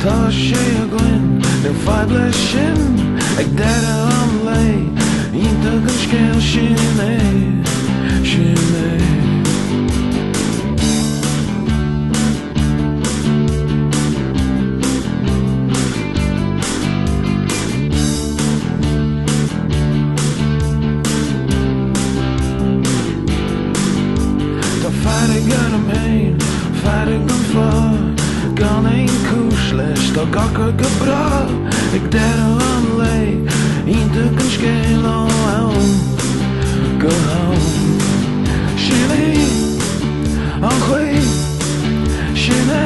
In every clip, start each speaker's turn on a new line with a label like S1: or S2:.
S1: Ta tjejer gå in, den feibler skinn. Eg dere am lei, inte ganske skinne, skinne. Ta ferdiger am heim, ferdig am far. Gan ein kuslest, da gakker gebra. Eg dere am lei, inte kan skela om. Go home. Shini, anchui, shini.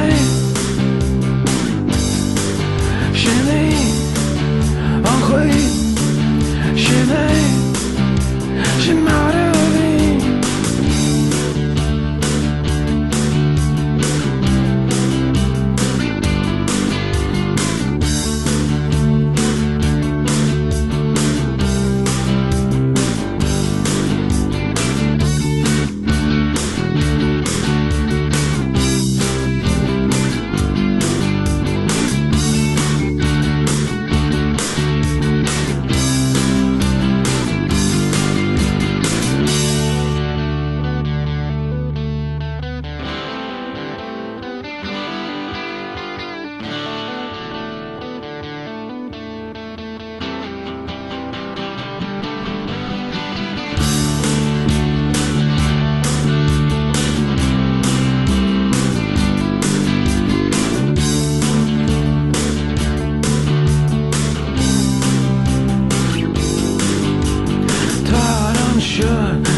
S1: Shini, anchui, shini. Shimare ovi.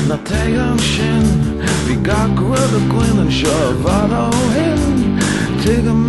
S1: Na tegam shin, vi gak with a gwyn and shove all in. Tigam